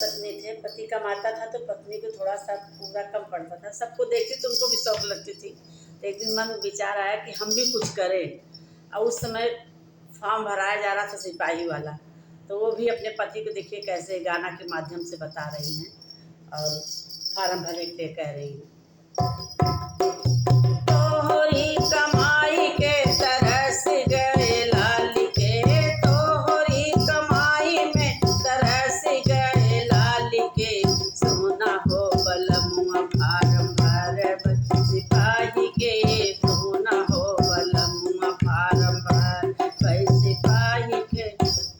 पत्नी थे, पति कमाता था तो पत्नी को थोड़ा सा पूरा कम पड़ता था। सबको देखती तो उनको भी शौक लगती थी। तो एक दिन मन में विचार आया कि हम भी कुछ करें। और उस समय फॉर्म भराया जा रहा था सिपाही वाला, तो वो भी अपने पति को देखिए कैसे गाना के माध्यम से बता रही हैं और फार्म भरने के लिए कह रही हैं। तोहरी कमाई के तरस गए लाली के, तोहरी कमाई में तरस गए लाली के, सोना हो बलमुआ फार्म भरब सिपाही के, सोना हो बलमुआ फार्म भरब सिपाही के,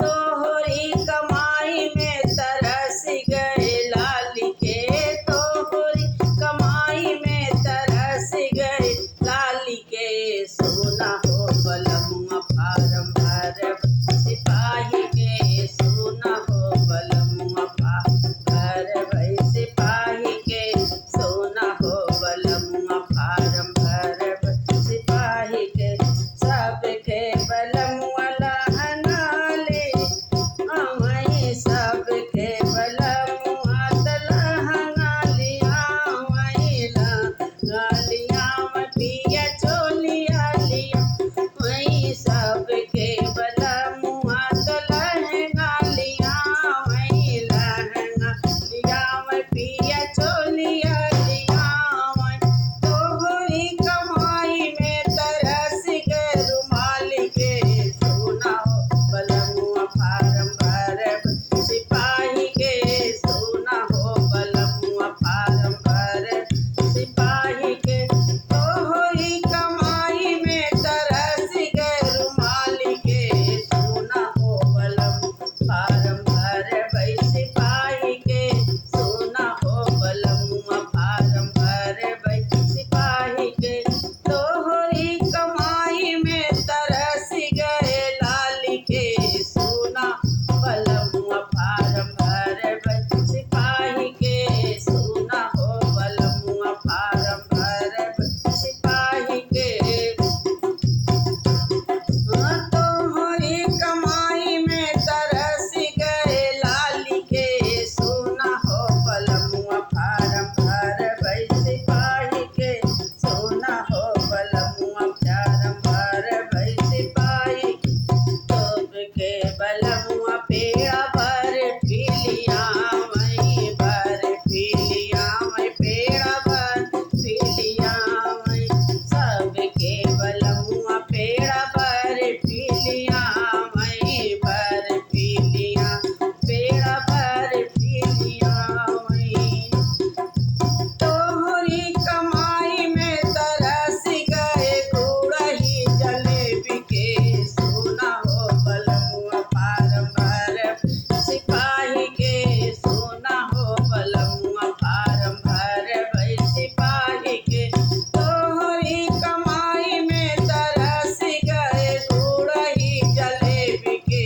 तोहरी कमाई में तरस गए लाली के, तोहरी कमाई में तरस गए लाली के, सोना हो बलमुआ फार्म भरब सिपाही के, सोना हो बलमुआ फार्म भरब सिपाही के, सोना हो बलमुआ फार्म भरब सिपाही के, सबके बलमुआ लहनाले आवई, सबके बलमुआ लहना लिया आवई, लालिया पिया चोलिया लिया वही, सबके बलमुआ लहना लिया वही, लहना लिया पिया चोलिया लिया वही, तोहरी कमाई में तरस गए रुमाल के, सोना हो बलमुआ फार्म भरब सिपाही के, सोना हो बलमुआ फार्म भरब सिपाही के, तोहरी कमाई में तरस गए रुमाल के, सोना हो बलमुआ फार्म भरब सिपाही के, सोना हो बलमुआ फार्म भरब सिपाही के, तोहरी कमाई में तरस गए लाली के, सोना बलमुआ फार्म भरब सिपाही के, सोना हो बलमुआ फार्म भरब सिपाही के, तोहरी कमाई में तरस गए लाली के, सोना हो बलमुआ फार्म भरब सिपाही के, सोना हो बलमुआ फार्म भरब सिपाही के, सबके बलमुआ पेड़ा भर फिलिया वही, भर फिलिया वही, पेड़ा भर फिलिया वही, सबके बलमुआ पेड़ा भर फिलिया वही, भर फिलिया पेड़ा भर फिलिया वही, तोहरी कमाई में तरस गए गुड़ही जलेबी के, सोना हो बलमुआ फार्म भरब सिपाही के, सोना हो बलमुआ फार्म भरब सिपाही के, तोहरी कमाई में तरस गए गुड़ही जलेबी के,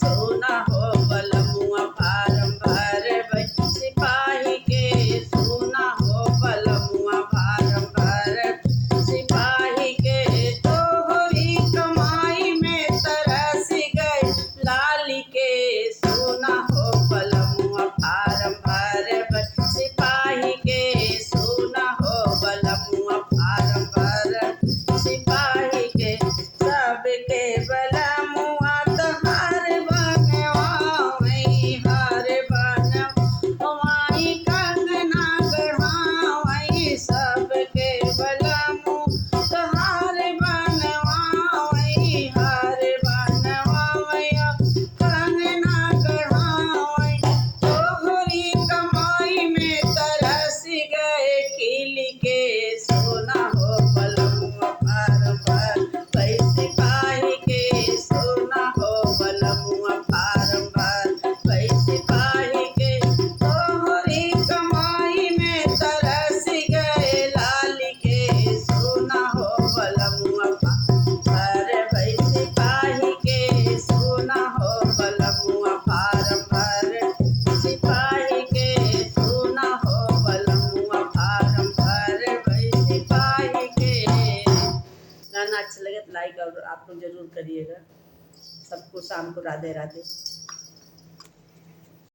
सोना हो बलमुआ फार्म भरब सिपाही के, सोना हो बलमुआ फार्म भरब सिपाही के, तोहरी कमाई में तरस गए लाली के, सोना हो बलमुआ फार्म भरब सिपाही के, सोना हो बलमुआ फार्म भरब सिपाही के, सबके बलमुआ तहार बनवाई, हार बनवाई कंगना गढ़वाई, सबके बलमुआ तहार बनवाई, हार बनवाई कंगना गढ़वाई, तोहरी कमाई में तरस गए किली के, सोना हो बलमुआ फार्म भरब सिपाही के, सोना हो बलमुआ फार्म भरब सिपाही के, तोहरी कमाई में तरस गए लाली के, सोना हो बलमुआ फार्म भरब सिपाही के, सोना हो बलमुआ फार्म भरब सिपाही के, सोना हो बलमुआ फार्म भरब सिपाही के। गाना अच्छा लगे तो लाइक और आप लोग जरूर करिएगा। सबको शाम को राधे राधे।